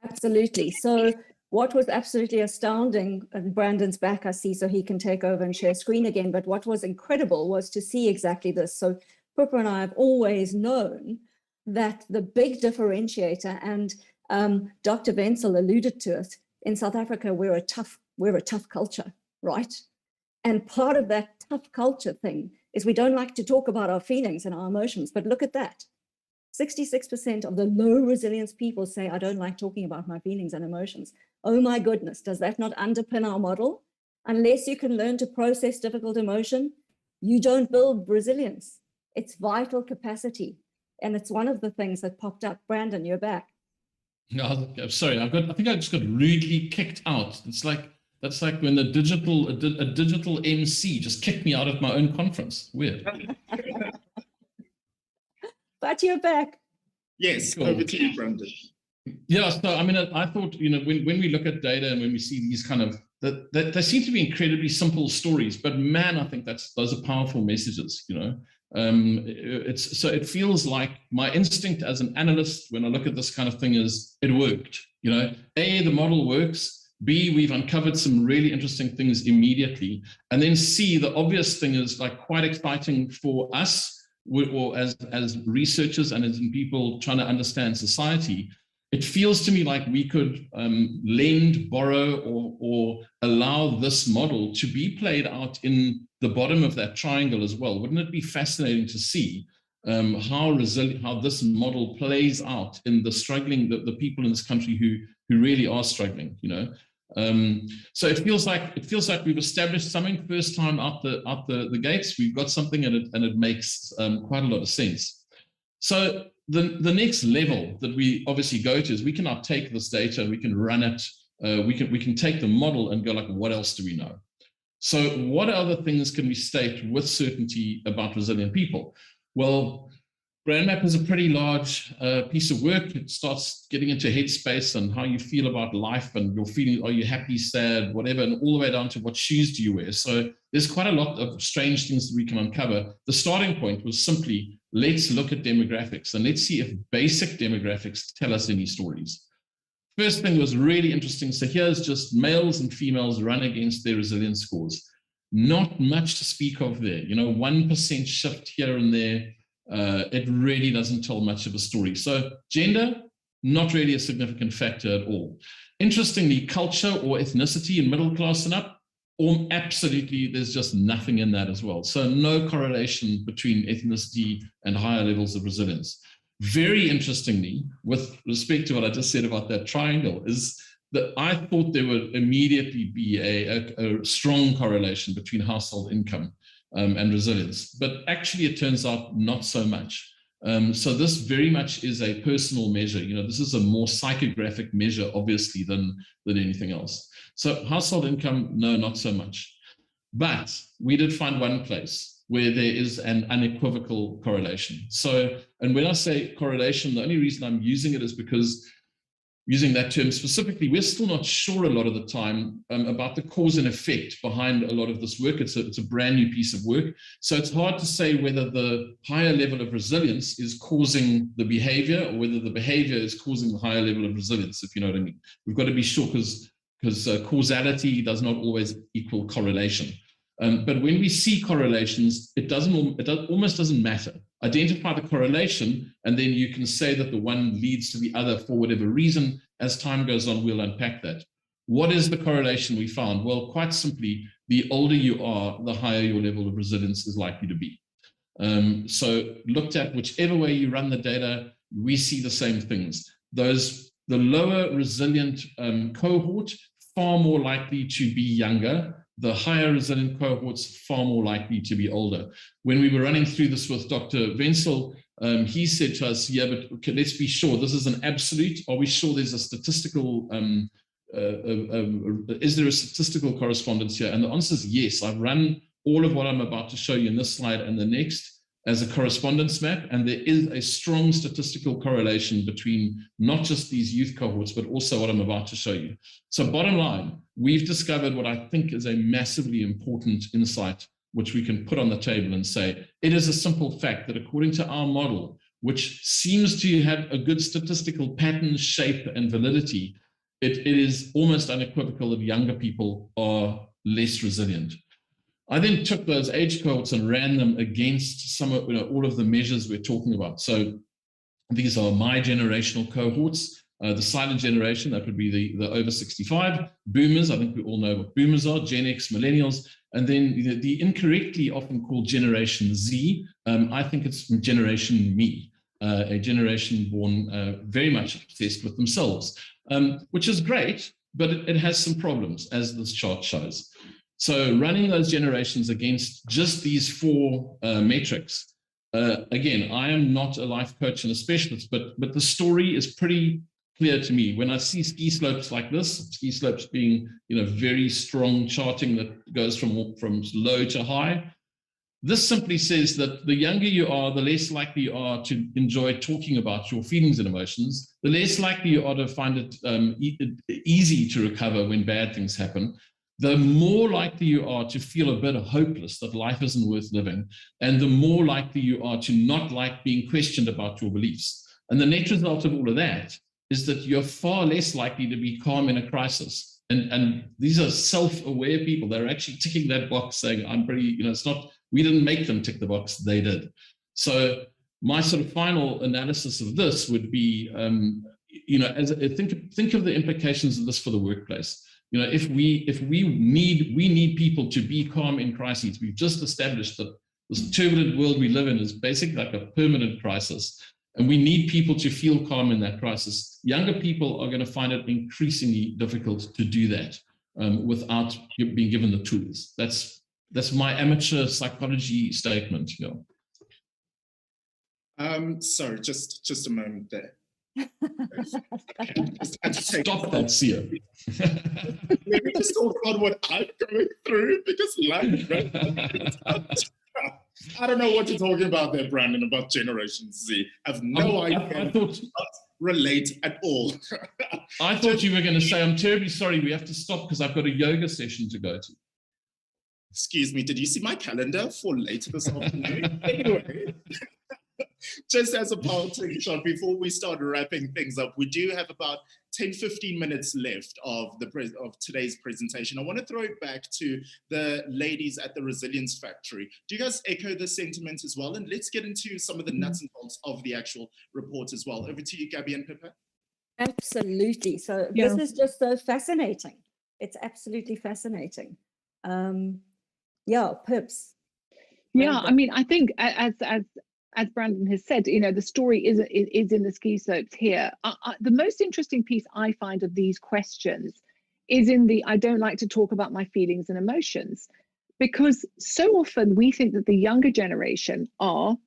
Speaker 3: Absolutely. So what was absolutely astounding, and Brandon's back, I see, so he can take over and share screen again, but what was incredible was to see exactly this. So Pippa and I have always known that the big differentiator, and Dr. Wenzel alluded to it, in South Africa, we're a tough culture, right? And part of that tough culture thing is we don't like to talk about our feelings and our emotions, but look at that. 66% of the low resilience people say, I don't like talking about my feelings and emotions. Oh my goodness, does that not underpin our model? Unless you can learn to process difficult emotion, you don't build resilience. It's vital capacity. And it's one of the things that popped up. Brandon, you're back.
Speaker 5: No, I'm sorry, I think I just got rudely kicked out. That's like when a digital MC just kicked me out of my own conference. Weird.
Speaker 3: But you're back.
Speaker 1: Yes, cool. Over to you, Brandon.
Speaker 5: Yeah, so I mean, I thought, when we look at data and when we see these kind of, that they seem to be incredibly simple stories, but man, I think those are powerful messages, So it feels like my instinct as an analyst when I look at this kind of thing is it worked, A, the model works, B, we've uncovered some really interesting things immediately, and then C, the obvious thing is like quite exciting for us, or as researchers and as people trying to understand society. It feels to me like we could lend, borrow, or allow this model to be played out in the bottom of that triangle as well. Wouldn't it be fascinating to see how this model plays out in the people in this country who really are struggling, So it feels like we've established something first time out the gates. We've got something and it makes quite a lot of sense. So the next level that we obviously go to is we can now take this data and we can run it. We can take the model and go like, what else do we know? So what other things can we state with certainty about resilient people? Well, BrandMap is a pretty large piece of work. It starts getting into headspace and how you feel about life and your feeling, are you happy, sad, whatever, and all the way down to what shoes do you wear. So there's quite a lot of strange things that we can uncover. The starting point was simply, let's look at demographics and let's see if basic demographics tell us any stories. First thing was really interesting. So here's just males and females run against their resilience scores. Not much to speak of there. 1% shift here and there. It really doesn't tell much of a story. So gender, not really a significant factor at all. Interestingly, culture or ethnicity in middle class and up, absolutely, there's just nothing in that as well. So no correlation between ethnicity and higher levels of resilience. Very interestingly, with respect to what I just said about that triangle, is that I thought there would immediately be a strong correlation between household income and resilience, but actually it turns out not so much. So this very much is a personal measure. This is a more psychographic measure, obviously, than anything else. So household income, no, not so much. But we did find one place where there is an unequivocal correlation. So, and when I say correlation, the only reason I'm using it is because using that term specifically, we're still not sure a lot of the time about the cause and effect behind a lot of this work. It's a brand new piece of work. So it's hard to say whether the higher level of resilience is causing the behavior or whether the behavior is causing the higher level of resilience, if you know what I mean. We've got to be sure because causality does not always equal correlation. But when we see correlations, it almost doesn't matter. Identify the correlation, and then you can say that the one leads to the other for whatever reason. As time goes on, we'll unpack that. What is the correlation we found? Well, quite simply, the older you are, the higher your level of resilience is likely to be. So looked at whichever way you run the data, we see the same things. The lower resilient cohort, far more likely to be younger. The higher resilient cohorts, far more likely to be older. When we were running through this with Dr. Wenzel, he said to us, yeah, but okay, let's be sure, this is an absolute. Are we sure there's a statistical, is there a statistical correspondence here? And the answer is yes. I've run all of what I'm about to show you in this slide and the next as a correspondence map, and there is a strong statistical correlation between not just these youth cohorts, but also what I'm about to show you. So bottom line, we've discovered what I think is a massively important insight, which we can put on the table and say, it is a simple fact that according to our model, which seems to have a good statistical pattern, shape, and validity, it is almost unequivocal that younger people are less resilient. I then took those age cohorts and ran them against some of all of the measures we're talking about. So these are my generational cohorts. The silent generation, that would be the over 65. Boomers, I think we all know what boomers are, Gen X, millennials. And then the incorrectly often called Generation Z, I think it's Generation Me, a generation born very much obsessed with themselves, which is great, but it has some problems, as this chart shows. So running those generations against just these four metrics, again, I am not a life coach and a specialist, but the story is pretty clear to me. When I see ski slopes like this, ski slopes being very strong charting that goes from low to high, this simply says that the younger you are, the less likely you are to enjoy talking about your feelings and emotions, the less likely you are to find it easy to recover when bad things happen, the more likely you are to feel a bit hopeless that life isn't worth living, and the more likely you are to not like being questioned about your beliefs. And the net result of all of that is that you're far less likely to be calm in a crisis. And these are self-aware people. They're actually ticking that box saying, I'm pretty, it's not, we didn't make them tick the box, they did. So my sort of final analysis of this would be, think of the implications of this for the workplace. If we need people to be calm in crises, we've just established that this turbulent world we live in is basically like a permanent crisis, and we need people to feel calm in that crisis. Younger people are going to find it increasingly difficult to do that without being given the tools. That's my amateur psychology statement.
Speaker 1: Sorry, just a moment there.
Speaker 5: Stop that, Sia.
Speaker 1: Let me just talk about what I'm going through, because I don't know what you're talking about there, Brandon, about Generation Z. I have no idea.
Speaker 5: I thought
Speaker 1: relate at all.
Speaker 5: I thought you were going to say, I'm terribly sorry, we have to stop because I've got a yoga session to go to.
Speaker 1: Excuse me, did you see my calendar for later this afternoon? Anyway, just as a parting shot, before we start wrapping things up, we do have about 10-15 minutes left of today's presentation. I want to throw it back to the ladies at the Resilience Factory. Do you guys echo the sentiment as well? And let's get into some of the nuts and bolts of the actual report as well. Over to you, Gabby and Pippa.
Speaker 3: Absolutely. So this is just so fascinating. It's absolutely fascinating. Yeah, Pips.
Speaker 4: Yeah, I mean, I think as Brandon has said, you know, the story is in the ski slopes here. The most interesting piece I find of these questions is in the I don't like to talk about my feelings and emotions, because so often we think that the younger generation are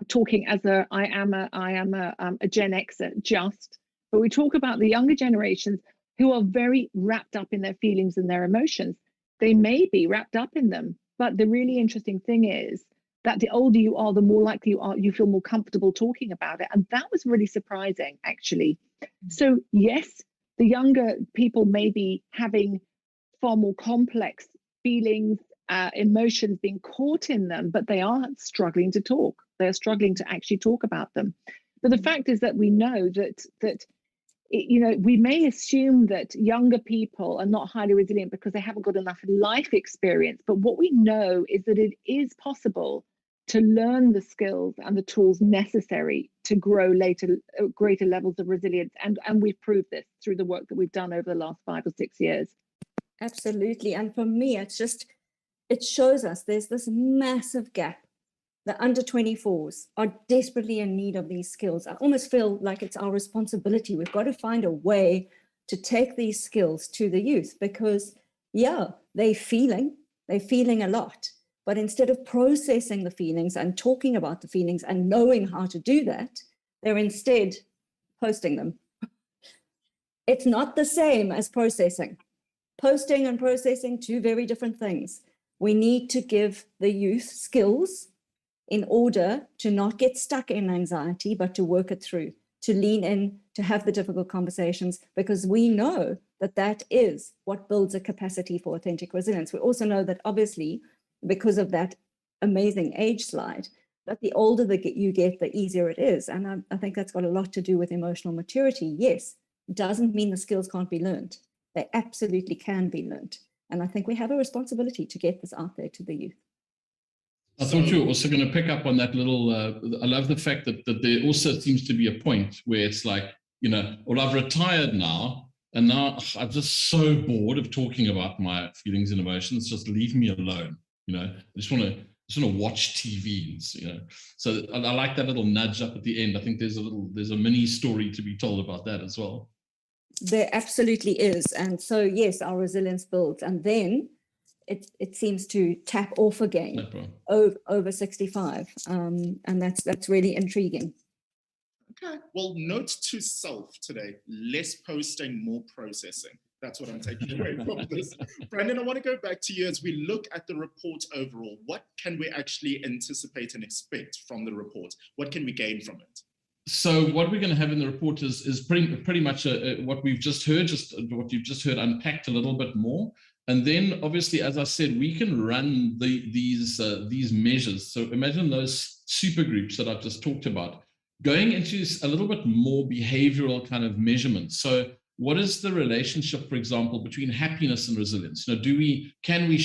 Speaker 4: talking as I am a Gen Xer just, but we talk about the younger generations who are very wrapped up in their feelings and their emotions. They may be wrapped up in them, but the really interesting thing is that the older you are, the more likely you feel more comfortable talking about it. And that was really surprising, actually. So yes, the younger people may be having far more complex feelings, emotions being caught in them, but they are struggling to talk. They're struggling to actually talk about them. But the fact is that we know that you know, we may assume that younger people are not highly resilient because they haven't got enough life experience. But what we know is that it is possible to learn the skills and the tools necessary to grow greater levels of resilience. And we've proved this through the work that we've done over the last 5 or 6 years.
Speaker 3: Absolutely. And for me, it shows us there's this massive gap. The under 24s are desperately in need of these skills. I almost feel like it's our responsibility. We've got to find a way to take these skills to the youth, because yeah, they're feeling a lot. But instead of processing the feelings and talking about the feelings and knowing how to do that, they're instead posting them. It's not the same as processing. Posting and processing, two very different things. We need to give the youth skills in order to not get stuck in anxiety, but to work it through, to lean in, to have the difficult conversations, because we know that that is what builds a capacity for authentic resilience. We also know that obviously, because of that amazing age slide, that the older you get, the easier it is. And I think that's got a lot to do with emotional maturity. Yes, doesn't mean the skills can't be learned. They absolutely can be learned. And I think we have a responsibility to get this out there to the youth.
Speaker 5: I thought you were also going to pick up on that little, I love the fact that there also seems to be a point where it's like, you know, well, I've retired now, and now I'm just so bored of talking about my feelings and emotions, just leave me alone, you know, I just want to watch TV, you know. So I like that little nudge up at the end. I think there's a mini story to be told about that as well.
Speaker 3: There absolutely is. And so, yes, our resilience builds, and then it seems to tap off again over 65. And that's really intriguing.
Speaker 1: Okay, well, note to self today, less posting, more processing. That's what I'm taking away from this. Brandon, I want to go back to you as we look at the report overall. What can we actually anticipate and expect from the report? What can we gain from it?
Speaker 5: So what we're going to have in the report is pretty much what we've just heard, what you've just heard unpacked a little bit more. And then, obviously, as I said, we can run these measures. So imagine those super groups that I've just talked about, going into a little bit more behavioral kind of measurements. So what is the relationship, for example, between happiness and resilience? You know, can we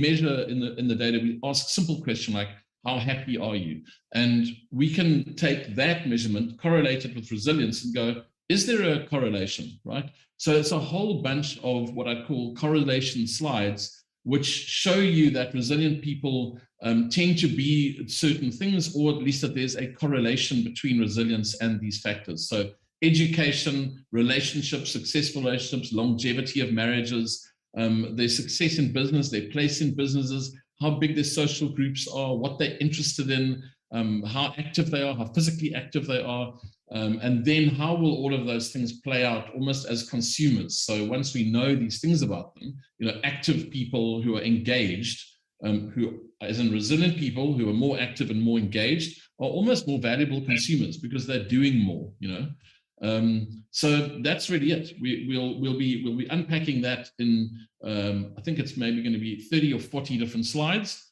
Speaker 5: measure in the data? We ask simple question like, how happy are you? And we can take that measurement, correlate it with resilience, and go, is there a correlation, right? So it's a whole bunch of what I call correlation slides, which show you that resilient people tend to be certain things, or at least that there's a correlation between resilience and these factors. So education, relationships, successful relationships, longevity of marriages, their success in business, their place in businesses, how big their social groups are, what they're interested in, how active they are, how physically active they are, and then how will all of those things play out almost as consumers. So once we know these things about them, active people who are engaged, who, as in resilient people who are more active and more engaged, are almost more valuable consumers because they're doing more. So that's really it. We'll be unpacking that in I think it's maybe going to be 30 or 40 different slides,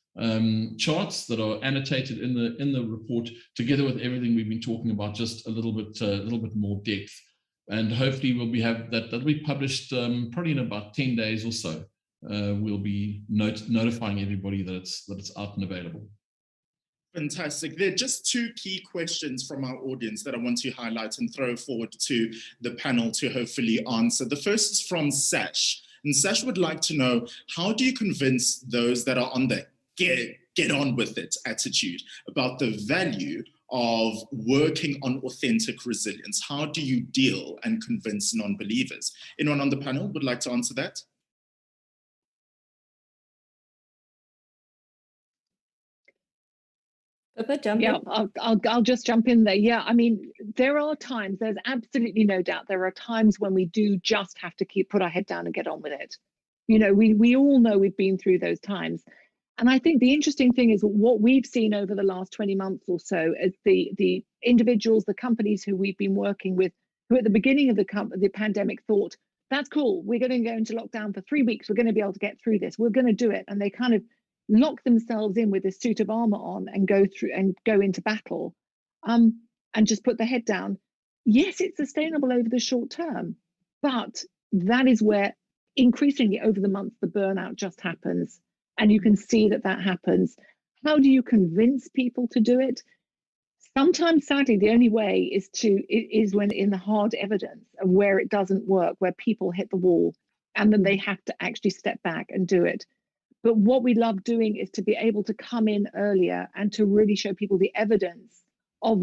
Speaker 5: charts that are annotated in the report, together with everything we've been talking about, just a little bit more depth. And hopefully that'll be published probably in about 10 days or so. We'll be notifying everybody that it's out and available.
Speaker 1: Fantastic. There are just two key questions from our audience that I want to highlight and throw forward to the panel to hopefully answer. The first is from Sash. And Sash would like to know, how do you convince those that are on the get on with it attitude about the value of working on authentic resilience? How do you deal and convince non-believers? Anyone on the panel would like to answer that?
Speaker 4: Yeah, I'll just jump in there. Yeah, I mean, there are times, there's absolutely no doubt, there are times when we do just have to put our head down and get on with it. We all know we've been through those times. And I think the interesting thing is what we've seen over the last 20 months or so is the individuals, the companies who we've been working with, who at the beginning of the pandemic thought, that's cool, we're going to go into lockdown for 3 weeks, we're going to be able to get through this, we're going to do it. And they kind of lock themselves in with a suit of armor on and go into battle, and just put the head down. Yes, it's sustainable over the short term, but that is where increasingly over the months the burnout just happens, and you can see that happens. How do you convince people to do it? Sometimes, sadly, the only way is when in the hard evidence of where it doesn't work, where people hit the wall, and then they have to actually step back and do it. But what we love doing is to be able to come in earlier and to really show people the evidence of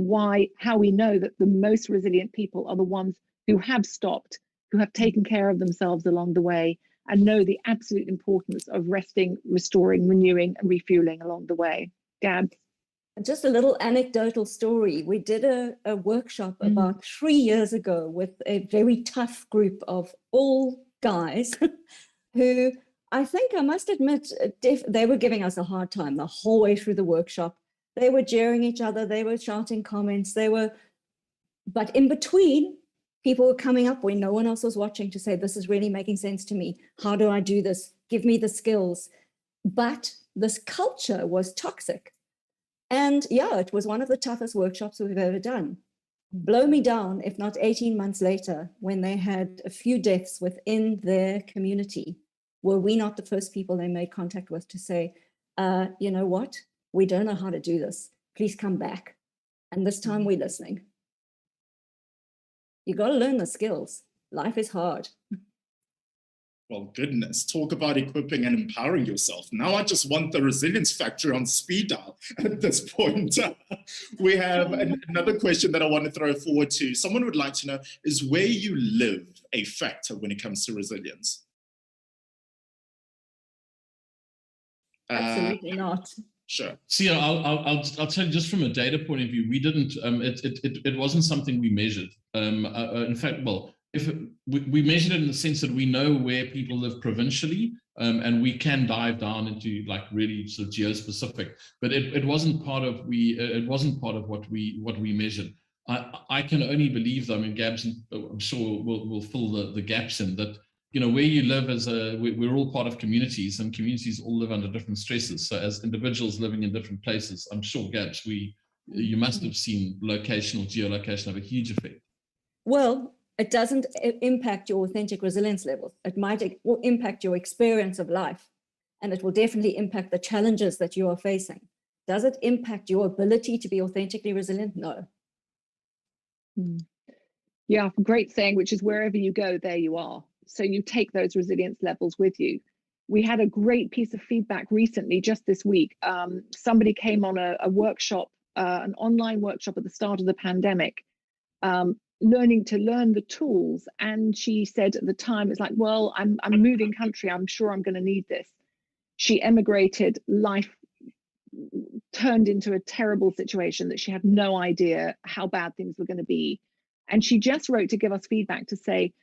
Speaker 4: how we know that the most resilient people are the ones who have stopped, who have taken care of themselves along the way, and know the absolute importance of resting, restoring, renewing, and refueling along the way. Gab?
Speaker 3: Just a little anecdotal story. We did a workshop about 3 years ago with a very tough group of all guys who, I think I must admit, they were giving us a hard time the whole way through the workshop. They were jeering each other, they were shouting comments, but in between, people were coming up when no one else was watching to say, this is really making sense to me. How do I do this? Give me the skills. But this culture was toxic. And yeah, it was one of the toughest workshops we've ever done. Blow me down, if not 18 months later, when they had a few deaths within their community. Were we not the first people they made contact with to say, you know what, we don't know how to do this. Please come back. And this time we're listening. You got to learn the skills. Life is hard.
Speaker 1: Well, goodness, talk about equipping and empowering yourself. Now I just want the resilience factor on speed dial at this point. We have another question that I want to throw forward to. Someone would like to know, is where you live a factor when it comes to resilience?
Speaker 3: Absolutely not.
Speaker 1: Sure.
Speaker 5: So yeah, I'll tell you, just from a data point of view, we didn't. It wasn't something we measured. In fact, well, if we measured it in the sense that we know where people live provincially, and we can dive down into like really sort of geo-specific. But it wasn't part of what we measured. I can only believe, though, I mean, Gabs, I'm sure will fill the gaps in that. Where you live we're all part of communities, and communities all live under different stresses. So as individuals living in different places, I'm sure, Gabs, you must have seen location or geolocation have a huge effect.
Speaker 3: Well, it doesn't impact your authentic resilience levels. It might impact your experience of life, and it will definitely impact the challenges that you are facing. Does it impact your ability to be authentically resilient? No.
Speaker 4: Yeah, great saying, which is wherever you go, there you are. So you take those resilience levels with you. We had a great piece of feedback recently, just this week. Somebody came on a workshop, an online workshop at the start of the pandemic, learning the tools. And she said at the time, it's like, well, I'm moving country. I'm sure I'm going to need this. She emigrated, life turned into a terrible situation that she had no idea how bad things were going to be. And she just wrote to give us feedback to say,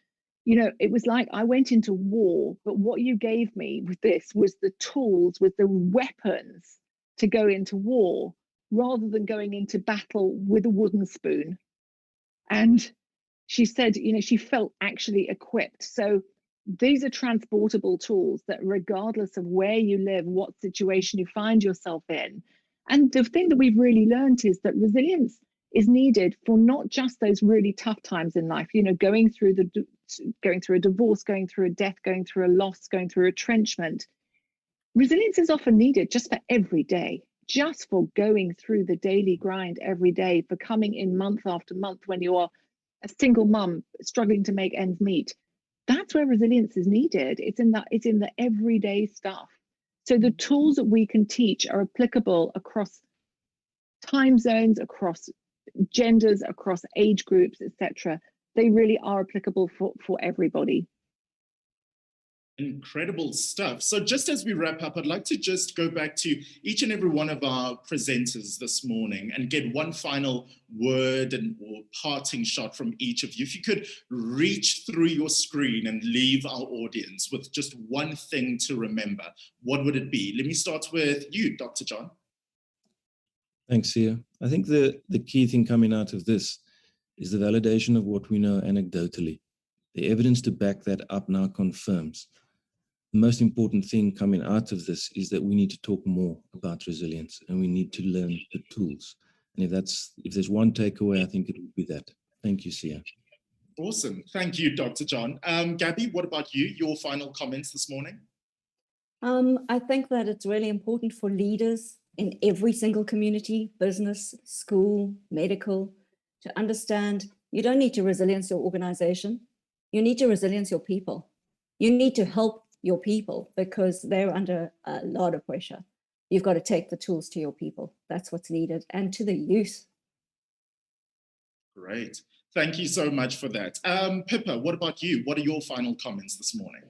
Speaker 4: you know, it was like I went into war, but what you gave me with this was the tools, was the weapons to go into war, rather than going into battle with a wooden spoon. And she said, you know, she felt actually equipped. So these are transportable tools that, regardless of where you live, what situation you find yourself in. And the thing that we've really learned is that resilience is needed for not just those really tough times in life, you know, going through a divorce, going through a death, going through a loss, going through retrenchment. Resilience is often needed just for every day, just for going through the daily grind every day, for coming in month after month when you are a single mum struggling to make ends meet. That's where resilience is needed. It's in the everyday stuff. So the tools that we can teach are applicable across time zones, across genders, across age groups, etc. They really are applicable for everybody.
Speaker 1: Incredible stuff. So just as we wrap up, I'd like to just go back to each and every one of our presenters this morning and get one final word or parting shot from each of you. If you could reach through your screen and leave our audience with just one thing to remember, what would it be? Let me start with you, Dr. John.
Speaker 2: Thanks, Sia. I think the key thing coming out of this is the validation of what we know anecdotally. The evidence to back that up now confirms. The most important thing coming out of this is that we need to talk more about resilience, and we need to learn the tools. And if there's one takeaway, I think it would be that. Thank you, Sia.
Speaker 1: Awesome. Thank you, Dr. John. Gabby, what about you? Your final comments this morning?
Speaker 3: I think that it's really important for leaders in every single community, business, school, medical, to understand you don't need to resilience your organization. You need to resilience your people. You need to help your people because they're under a lot of pressure. You've got to take the tools to your people. That's what's needed, and to the youth.
Speaker 1: Great. Thank you so much for that. Pippa, what about you? What are your final comments this morning?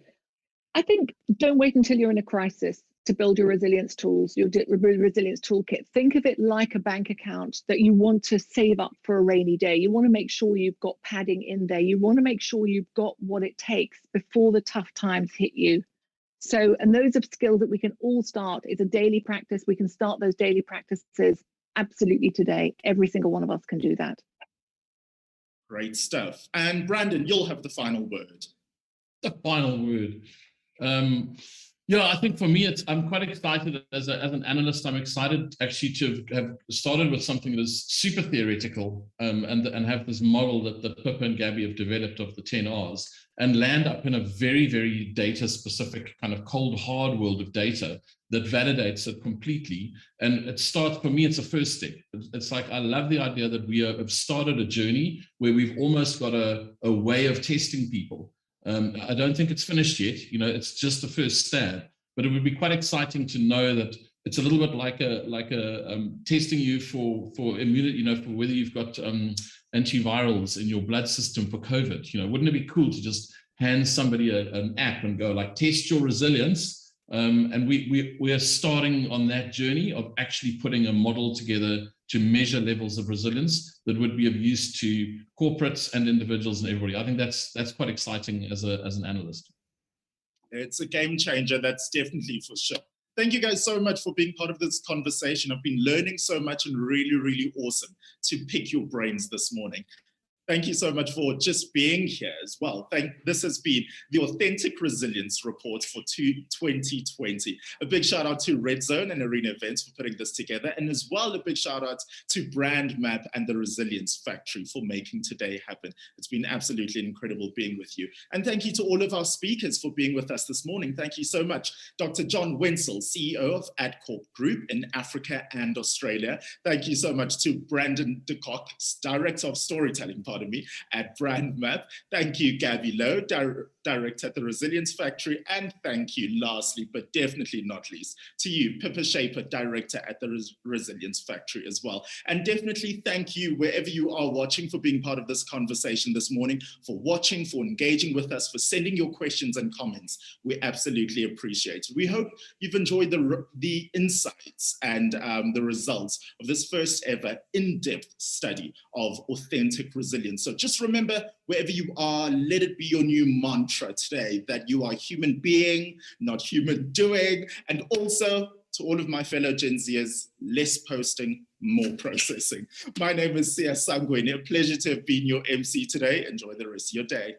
Speaker 4: I think don't wait until you're in a crisis to build your resilience tools, your resilience toolkit. Think of it like a bank account that you want to save up for a rainy day. You want to make sure you've got padding in there. You want to make sure you've got what it takes before the tough times hit you. So, and those are skills that we can all start. It's a daily practice. We can start those daily practices absolutely today. Every single one of us can do that.
Speaker 1: Great stuff. And Brandon, you'll have the final word.
Speaker 5: The final word. Yeah, I think for me, I'm quite excited as an analyst. I'm excited actually to have started with something that is super theoretical and have this model that Pippa and Gabby have developed of the 10 R's and land up in a very, very data specific kind of cold hard world of data that validates it completely. And it starts, for me, it's a first step. It's like, I love the idea that we have started a journey where we've almost got a way of testing people. I don't think it's finished yet. You know, it's just the first stab. But it would be quite exciting to know that it's a little bit like a testing you for immunity. You know, for whether you've got antivirals in your blood system for COVID. You know, wouldn't it be cool to just hand somebody an app and go like, test your resilience? And we are starting on that journey of actually putting a model together to measure levels of resilience that would be of use to corporates and individuals and everybody. I think that's quite exciting as an analyst.
Speaker 1: It's a game changer, that's definitely for sure. Thank you guys so much for being part of this conversation. I've been learning so much and really, really awesome to pick your brains this morning. Thank you so much for just being here as well. This has been the Authentic Resilience Report for 2020. A big shout out to Red Zone and Arena Events for putting this together, and as well a big shout out to Brand Map and the Resilience Factory for making today happen. It's been absolutely incredible being with you. And thank you to all of our speakers for being with us this morning. Thank you so much. Dr. John Wenzel, CEO of AdCorp Group in Africa and Australia. Thank you so much to Brandon de Kock, Director of Storytelling, at Brand Map. Thank you, Gabby Lowe, Director at the Resilience Factory. And thank you, lastly, but definitely not least, to you, Pippa Shaper, Director at the Resilience Factory as well. And definitely thank you, wherever you are watching, for being part of this conversation this morning, for watching, for engaging with us, for sending your questions and comments. We absolutely appreciate it. We hope you've enjoyed the insights and the results of this first ever in-depth study of authentic resilience. So just remember, wherever you are, let it be your new mantra today, that you are a human being, not human doing. And also, to all of my fellow Gen Zers, less posting, more processing. My name is Sia Sangweni. A pleasure to have been your MC today. Enjoy the rest of your day.